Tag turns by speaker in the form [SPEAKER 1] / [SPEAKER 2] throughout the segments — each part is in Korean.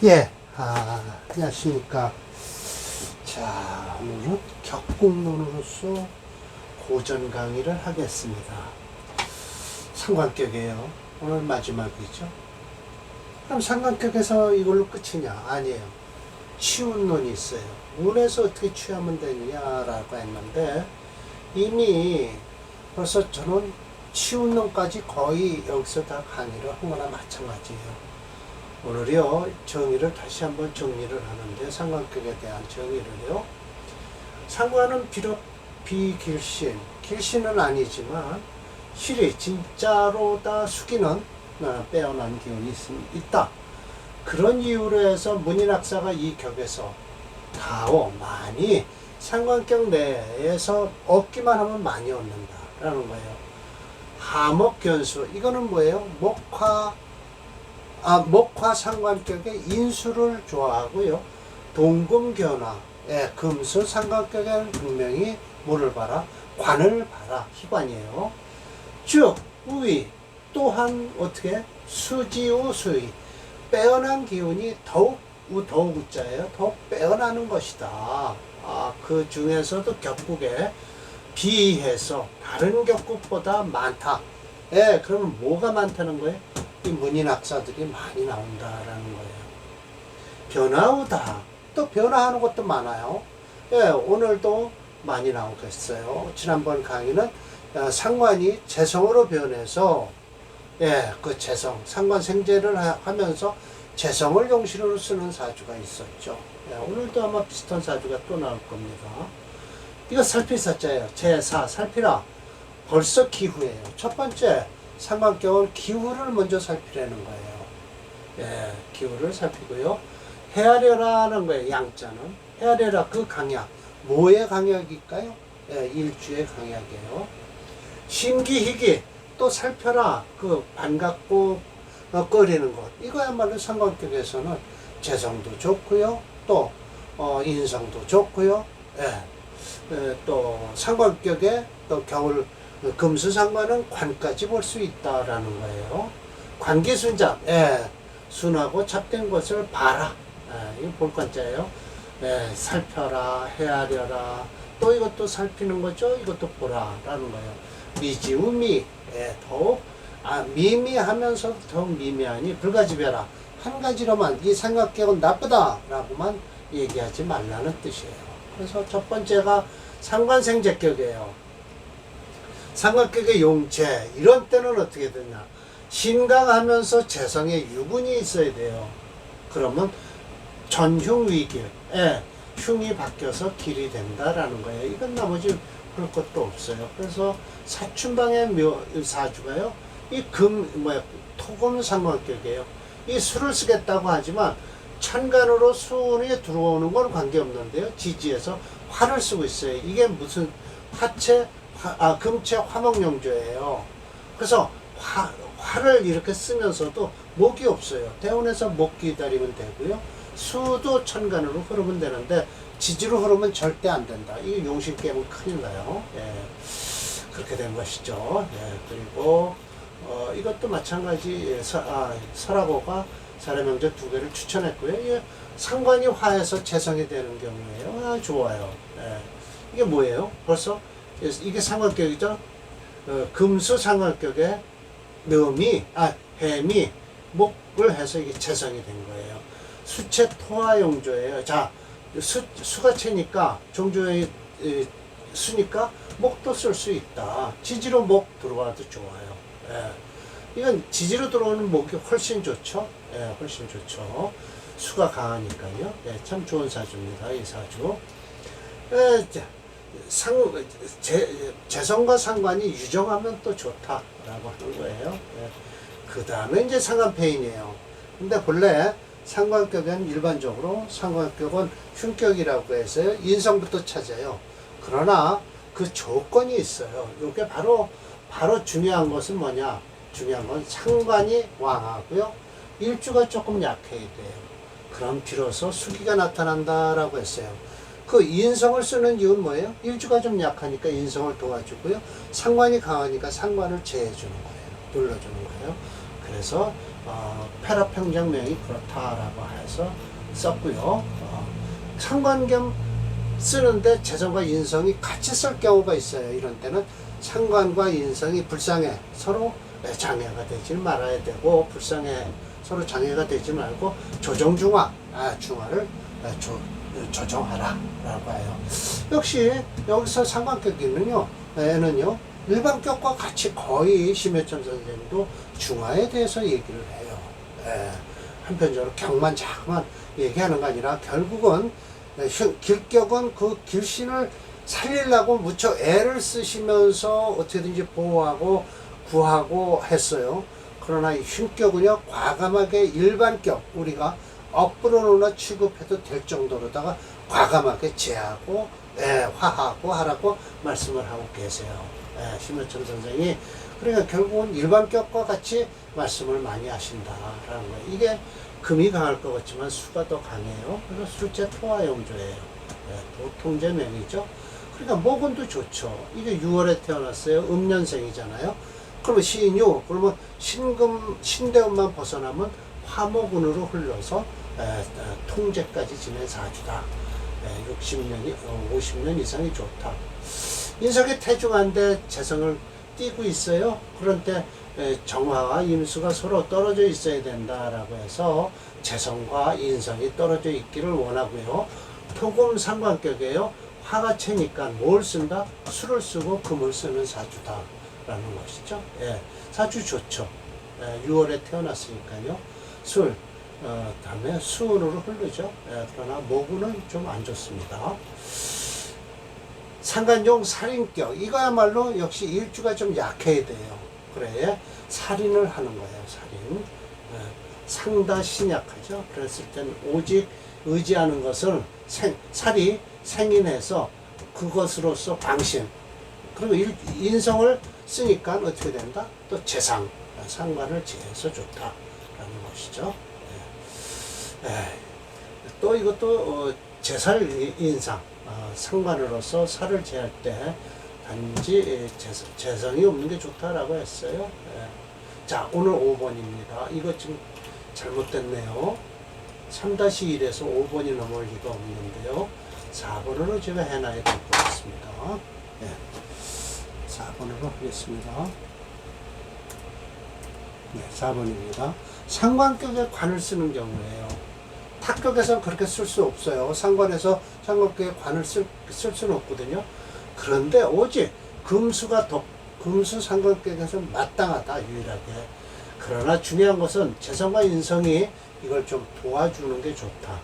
[SPEAKER 1] 예, 안녕하십니까. 자, 오늘은 격국론으로서 고전 강의를 하겠습니다. 상관격이에요. 오늘 마지막이죠. 그럼 상관격에서 이걸로 끝이냐? 아니에요. 치운론이 있어요. 운에서 어떻게 취하면 되느냐라고 했는데, 이미 벌써 저는 치운론까지 거의 여기서 다 강의를 한 거나 마찬가지예요. 오늘요, 정의를 다시 한번 정리를 하는데, 상관격에 대한 정의를요. 상관은 비록 비길신, 길신은 아니지만, 실이 진짜로 다 숙이는 빼어난 기운이 있다. 그런 이유로 해서 문인학사가 이 격에서 다오, 많이 상관격 내에서 얻기만 하면 많이 얻는다라는 거예요. 하목견수, 이거는 뭐예요? 목화 상관격의 인수를 좋아하고요. 동금견화, 금수 상관격에는 분명히 뭐를 봐라? 관을 봐라. 희관이에요. 즉, 우위, 또한 어떻게? 수지우 수위. 빼어난 기운이 더욱 우자예요. 더욱 빼어나는 것이다. 그 중에서도 격국에 비해서 다른 격국보다 많다. 그러면 뭐가 많다는 거예요? 이 문인학사들이 많이 나온다라는 거예요. 변화우다. 또 변화하는 것도 많아요. 오늘도 많이 나오겠어요. 지난번 강의는 상관이 재성으로 변해서 그 재성, 상관 생재를 하면서 재성을 용신으로 쓰는 사주가 있었죠. 오늘도 아마 비슷한 사주가 또 나올 겁니다. 이거 살필사자예요. 제4 살피라. 벌써 기후예요. 첫 번째 상관격은 기후를 먼저 살피라는 거예요. 기후를 살피고요. 헤아려라는 거예요. 양자는. 헤아려라 그 강약. 뭐의 강약일까요? 일주의 강약이에요. 신기희기. 또 살펴라. 그 반갑고 꺼리는 것. 이거야말로 상관격에서는 재성도 좋고요. 또 인성도 좋고요. 또 상관격에 또 겨울 금수상관은 관까지 볼 수 있다라는 거예요. 관기순잡, 순하고 잡된 것을 봐라. 이거 볼관자예요. 살펴라, 헤아려라. 또 이것도 살피는 거죠. 이것도 보라라는 거예요. 미지우미, 더욱 미미하면서 더욱 미미하니 불가지배라. 한 가지로만 이 삼각격은 나쁘다라고만 얘기하지 말라는 뜻이에요. 그래서 첫 번째가 상관생재격이에요. 상관격의 용체, 이런 때는 어떻게 되냐? 신강하면서 재성에 유군이 있어야 돼요. 그러면 전흉위길, 흉이 바뀌어서 길이 된다라는 거예요. 이건 나머지 그럴 것도 없어요. 그래서 사춘방의 사주가요, 토금 상관격이에요. 이 수를 쓰겠다고 하지만 천간으로 수운이 들어오는 건 관계없는데요. 지지에서 화를 쓰고 있어요. 이게 무슨 금체 화목용조예요. 그래서 화를 이렇게 쓰면서도 목이 없어요. 대운에서 목 기다리면 되고요. 수도 천간으로 흐르면 되는데 지지로 흐르면 절대 안 된다. 이게 용신 깨면 큰일 나요. 그렇게 된 것이죠. 그리고 이것도 마찬가지. 설화고가 사례명제 2개를 추천했고요. 상관이 화해서 재성이 되는 경우에요. 좋아요. 이게 뭐예요? 벌써 이게 상관격이죠. 금수 상관격에 해미 목을 해서 이게 재성이 된 거예요. 수체 토화용조예요. 자, 수가 체니까 종조의 수니까 목도 쓸 수 있다. 지지로 목 들어와도 좋아요. 이건 지지로 들어오는 목이 훨씬 좋죠. 훨씬 좋죠. 수가 강하니까요. 참 좋은 사주입니다. 이 사주. 재성과 상관이 유정하면 또 좋다라고 하는 거예요. 그 다음에 이제 상관폐인이에요. 근데 본래 상관격은 일반적으로 상관격은 흉격이라고 해서 인성부터 찾아요. 그러나 그 조건이 있어요. 이게 바로 중요한 것은 뭐냐? 중요한 건 상관이 왕하고요. 일주가 조금 약해야 돼요. 그럼 비로소 수기가 나타난다라고 했어요. 그 인성을 쓰는 이유는 뭐예요? 일주가 좀 약하니까 인성을 도와주고요. 상관이 강하니까 상관을 제해주는 거예요. 눌러주는 거예요. 그래서 패라평정명이 그렇다라고 해서 썼고요. 상관 겸 쓰는데 재성과 인성이 같이 쓸 경우가 있어요. 이런 때는 상관과 인성이 불상해 서로 장애가 되지 말아야 되고, 불상해 서로 장애가 되지 말고 조정중화, 중화를 조정하라 라고 해요. 역시 여기서 상관격에는요, 애는요 일반격과 같이 거의 심해천 선생님도 중화에 대해서 얘기를 해요. 한편적으로 격만 자꾸만 얘기하는 거 아니라 결국은 길격은 그 길신을 살리려고 무척 애를 쓰시면서 어떻게든지 보호하고 구하고 했어요. 그러나 이 흉격은요 과감하게 일반격, 우리가 업으로나 취급해도 될 정도로다가 과감하게 제하고 화하고 하라고 말씀을 하고 계세요. 심여천 선생이. 그러니까 결국은 일반격과 같이 말씀을 많이 하신다라는 거예요. 이게 금이 강할 것 같지만 수가 더 강해요. 그래서 술제 토화용조예요. 보통제명이죠. 그러니까 목운도 좋죠. 이게 6월에 태어났어요. 음년생이잖아요. 그러면 신유, 그러면 신대운만 벗어나면 화목운으로 흘러서 통제까지 지낸 사주다. 60년이 50년 이상이 좋다. 인석이 태중한데 재성을 띠고 있어요. 그런데 정화와 임수가 서로 떨어져 있어야 된다라고 해서 재성과 인성이 떨어져 있기를 원하고요. 토금 상관격이에요. 화가 채니까 뭘 쓴다? 수를 쓰고 금을 쓰는 사주다라는 것이죠. 사주 좋죠. 6월에 태어났으니까요. 술, 다음에 수운으로 흐르죠. 그러나 목운은 좀 안 좋습니다. 상관용 살인격, 이거야말로 역시 일주가 좀 약해야 돼요. 그래 살인을 하는 거예요. 살인. 상다신약하죠. 그랬을 때는 오직 의지하는 것을 살이 생인해서 그것으로서 방신, 그리고 인성을 쓰니까 어떻게 된다? 또 재상, 상관을 제해서 좋다라는 것이죠. 또 이것도 제살인상, 상관으로서 살을 제할 때 단지 재성이 없는 게 좋다라고 했어요. 자, 오늘 5번입니다. 이거 지금 잘못됐네요. 3-1에서 5번이 넘어올 리가 없는데요. 4번으로 제가 해놔야 될 것 같습니다. 4번으로 하겠습니다. 4번입니다. 상관격에 관을 쓰는 경우에요. 탁격에서는 그렇게 쓸 수 없어요. 상관에서 상관격에 관을 쓸 수는 없거든요. 그런데 오직 금수가 금수 상관격에서 마땅하다, 유일하게. 그러나 중요한 것은 재성과 인성이 이걸 좀 도와주는 게 좋다.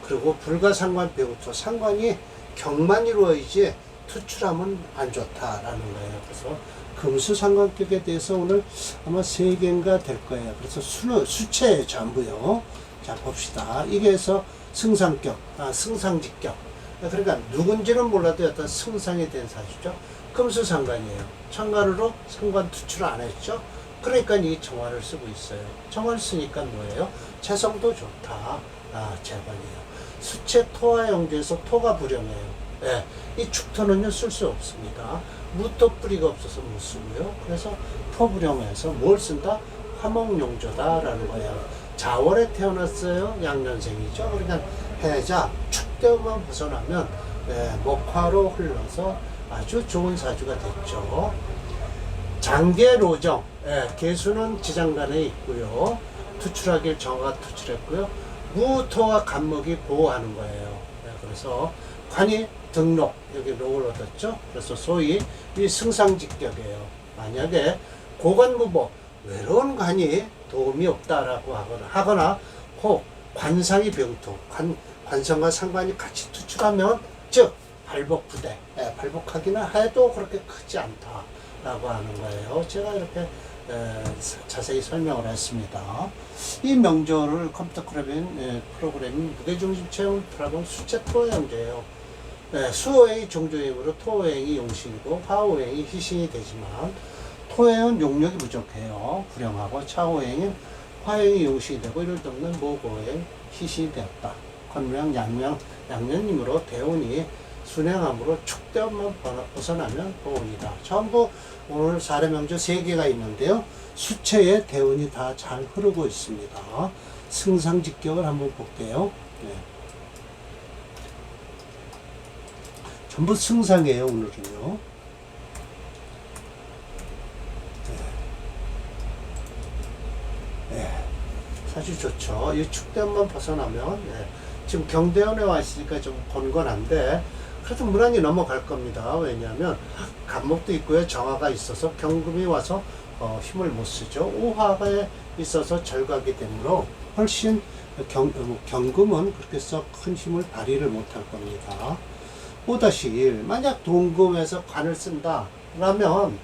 [SPEAKER 1] 그리고 불가상관 배우토, 상관이 격만 이루어야지 투출하면 안 좋다라는 거예요. 그래서 금수 상관격에 대해서 오늘 아마 3개인가 될 거예요. 그래서 수체예요, 전부요. 자, 봅시다. 이게 해서 승상격, 승상직격. 그러니까 누군지는 몰라도 어떤 승상이 된 사주죠. 금수상관이에요. 청관으로 상관 투출을 안 했죠. 그러니까 이 정화를 쓰고 있어요. 정화를 쓰니까 뭐예요? 재성도 좋다. 재관이에요. 수체 토화 용조에서 토가 불용해요. 이 축토는요 쓸 수 없습니다. 무토 뿌리가 없어서 못 쓰고요. 그래서 토불용해서 뭘 쓴다? 화목용조다라는 거예요. 자월에 태어났어요. 양년생이죠. 그러니까 해자 축대만 벗어나면 목화로 흘러서 아주 좋은 사주가 됐죠. 장계로정, 개수는 지장간에 있고요. 투출하길 정화가 투출했고요. 무토와 간목이 보호하는 거예요. 그래서 관이 등록, 여기 록을 얻었죠. 그래서 소위 이 승상직격이에요. 만약에 고관무보, 외로운 관이 도움이 없다라고 하거나 혹 관상이 병토, 관성과 상관이 같이 투출하면, 즉 발복부대, 발복하기는 해도 그렇게 크지 않다라고 하는 거예요. 제가 이렇게 자세히 설명을 했습니다. 이 명조를 컴퓨터 프로그램이 무게중심 체험 프로그램 수체 토호행조예요. 수호행이 종조행으로 토호행이 용신이고 화호행이 희신이 되지만, 토행은 용력이 부족해요. 불용하고, 차호행은 화행이 용신이 되고, 이를 돕는 모고행 희신이 되었다. 건명 양년님으로 대운이 순행함으로 축대업만 벗어나면 호운이다. 전부 오늘 사례명조 3개가 있는데요. 수체의 대운이 다 잘 흐르고 있습니다. 승상직격을 한번 볼게요. 네. 전부 승상이에요, 오늘은요. 네. 사실 좋죠. 이 축대원만 벗어나면, 네. 지금 경대원에 와 있으니까 좀 곤곤한데, 그래도 무난히 넘어갈 겁니다. 왜냐하면, 간목도 있고요. 정화가 있어서 경금이 와서 힘을 못 쓰죠. 오화가 있어서 절각이 되므로 훨씬 경금은 그렇게 썩 큰 힘을 발휘를 못할 겁니다. 5-1 만약 동금에서 관을 쓴다 라면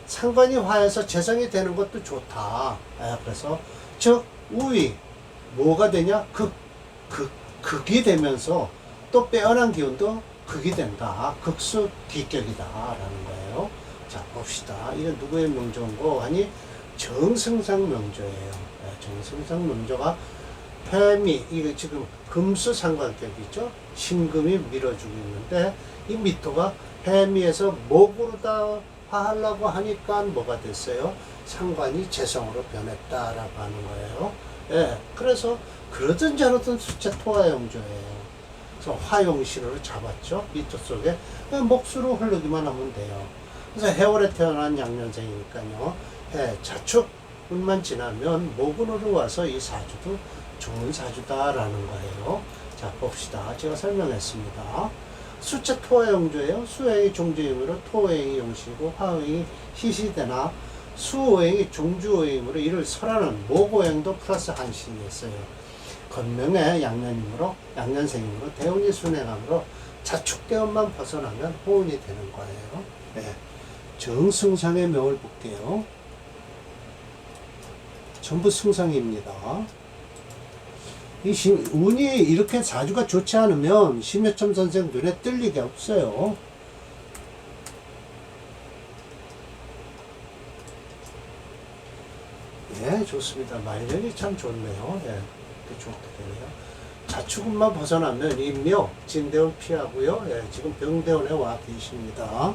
[SPEAKER 1] 상관이 화해서 재성이 되는 것도 좋다. 그래서 즉 우위 뭐가 되냐? 극이 되면서 또 빼어난 기운도 극이 된다. 극수 기격이다 라는 거예요. 자 봅시다. 이건 누구의 명조인고 하니 정승상 명조예요. 정승상 명조가 해미, 이게 지금 금수 상관격이죠. 신금이 밀어주고 있는데 이 미토가 해미에서 목으로 다 화하려고 하니까 뭐가 됐어요? 상관이 재성으로 변했다라고 하는 거예요. 예, 그래서 그러든 저러든 수체 토화용조예요. 그래서 화용신으로 잡았죠. 미토 속에 목수로 흐르기만 하면 돼요. 그래서 해월에 태어난 양년생이니까요. 자축운만 지나면 목운으로 와서 이 사주도 좋은 사주다라는 거예요. 자 봅시다. 제가 설명했습니다. 수체 토화용조예요. 수행이 종주임으로 토행이 용시고 화행이 희시되나 수오행이 종주오행으로 이를 설하는 목오행도 플러스 한신이 있어요. 건명의 양년이므로 양년생이므로 대운이 순행함으로 자축대운만 벗어나면 호운이 되는 거예요. 네. 정승상의 명을 볼게요. 전부 승상입니다. 이 운이 이렇게 사주가 좋지 않으면 심여점 선생 눈에 뜰 리가 없어요. 예, 좋습니다. 말년이 참 좋네요. 예, 좋게 되네요. 자축운만 벗어나면 인묘, 진대운 피하고요. 예, 지금 병대운에 와 계십니다.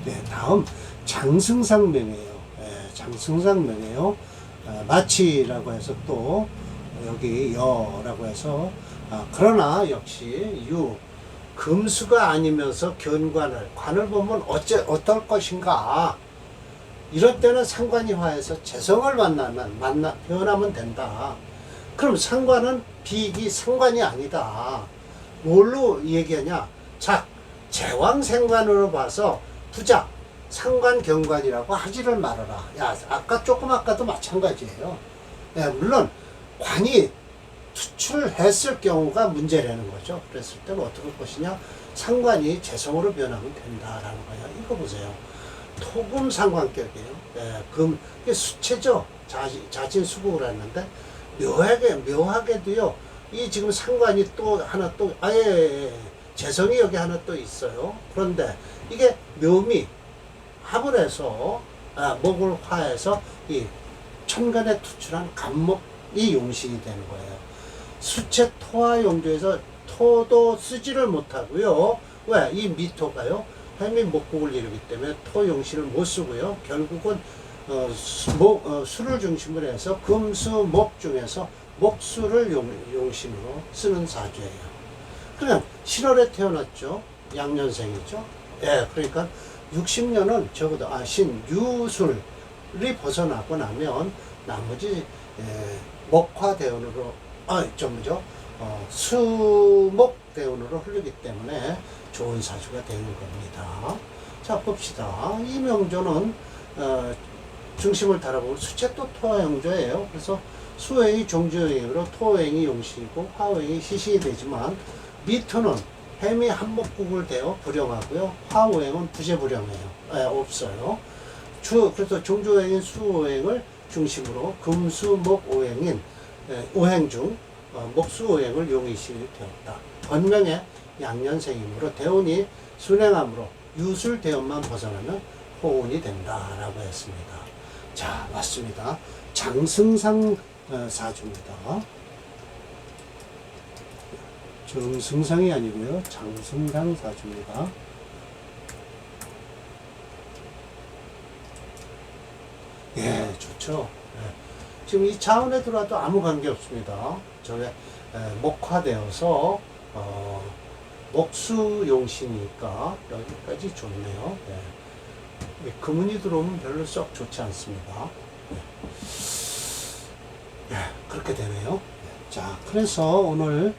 [SPEAKER 1] 예. 네, 다음 장승상명이에요. 예, 장승상명이에요. 마치라고 해서 또 여기 여라고 해서 그러나 역시 금수가 아니면서 관을 보면 어떨 것인가. 이럴 때는 상관이 화해서 재성을 변하면 된다. 그럼 상관은 비익이 상관이 아니다. 뭘로 얘기하냐? 제왕생관으로 봐서 부작, 상관 경관이라고 하지를 말아라. 야, 아까도 마찬가지예요. 예, 물론 관이 투출했을 경우가 문제라는 거죠. 그랬을 때는 어떻게 할 것이냐? 상관이 재성으로 변하면 된다라는 거예요. 이거 보세요. 토금 상관격이에요. 예, 이게 수체죠. 자진 수국을 했는데 묘하게도요. 이 지금 상관이 또 하나 또 아예 재성이 여기 하나 또 있어요. 그런데 이게 묘미 합을 해서 목을 화해서 이 천간에 투출한 간목이 용신이 되는 거예요. 수체 토화 용조에서 토도 쓰지를 못하고요. 왜? 이 미토가요. 해미 목국을 이루기 때문에 토 용신을 못 쓰고요. 결국은 수를 중심으로 해서 금수 목 중에서 목수를 용신으로 쓰는 사주예요. 그냥 7월에 태어났죠. 양년생이죠. 예, 그러니까 60년은 적어도 유술이 벗어나고 나면 나머지 목화대운으로 수목대운으로 흐르기 때문에 좋은 사주가 되는 겁니다. 자 봅시다. 이 명조는 중심을 달아보면 수체또 토화용조예요. 그래서 수행이 종주행으로 토행이 용시이고 화행이 시시이 되지만 미토는 해미 한목국을 대어 불용하고요. 화오행은 부재불용해요. 없어요. 그래서 종주오행인 수오행을 중심으로 금수목오행인 오행 중 목수오행을 용의시 되었다. 번명의 양년생이므로 대운이 순행함으로 유술대운만 벗어나면 호운이 된다라고 했습니다. 자, 맞습니다. 장승상 사주입니다. 정승상이 아니고요. 장승상 사주입니다. 예, 좋죠. 예. 지금 이 자원에 들어와도 아무 관계 없습니다. 저게 목화되어서 목수용신이니까 여기까지 좋네요. 예. 금운이 들어오면 별로 썩 좋지 않습니다. 예. 예, 그렇게 되네요. 예. 자, 그래서 오늘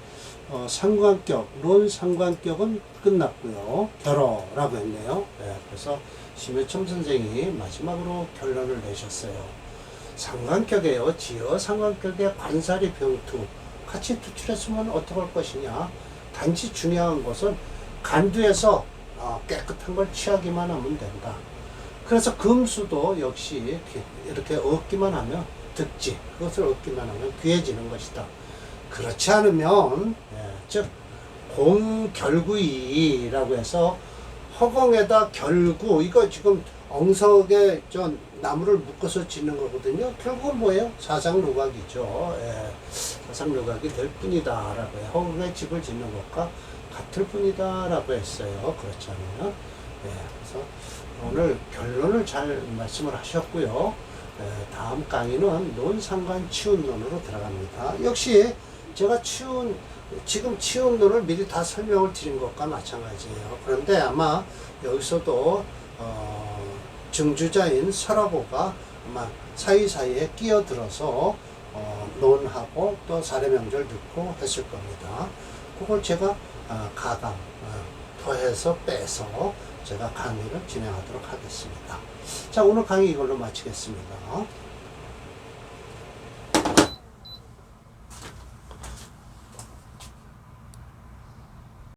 [SPEAKER 1] 상관격, 론 상관격은 끝났고요. 결어라고 했네요. 예. 그래서 심해첨 선생이 마지막으로 결론을 내셨어요. 상관격이에요. 지어 상관격에 관사리 병투 같이 투출했으면 어떡할 것이냐. 단지 중요한 것은 간두에서 깨끗한 걸 취하기만 하면 된다. 그래서 금수도 역시 이렇게 얻기만 하면 득지, 그것을 얻기만 하면 귀해지는 것이다. 그렇지 않으면 즉 공결구이라고 해서 허공에다 결구, 이거 지금 엉석에 나무를 묶어서 짓는 거거든요. 결국은 뭐예요? 사상루각이죠. 예. 사상루각이 될 뿐이다 라고 해요. 허공에 집을 짓는 것과 같을 뿐이다 라고 했어요. 그렇지 않으면. 예. 그래서 오늘 결론을 잘 말씀을 하셨고요. 예. 다음 강의는 논상관 치운론으로 들어갑니다. 역시 제가 지금 치운론을 미리 다 설명을 드린 것과 마찬가지예요. 그런데 아마 여기서도 증주자인 설화고가 아마 사이사이에 끼어들어서 논하고 또 사례명절 넣고 했을 겁니다. 그걸 제가 가감 더해서 빼서 제가 강의를 진행하도록 하겠습니다. 자, 오늘 강의 이걸로 마치겠습니다.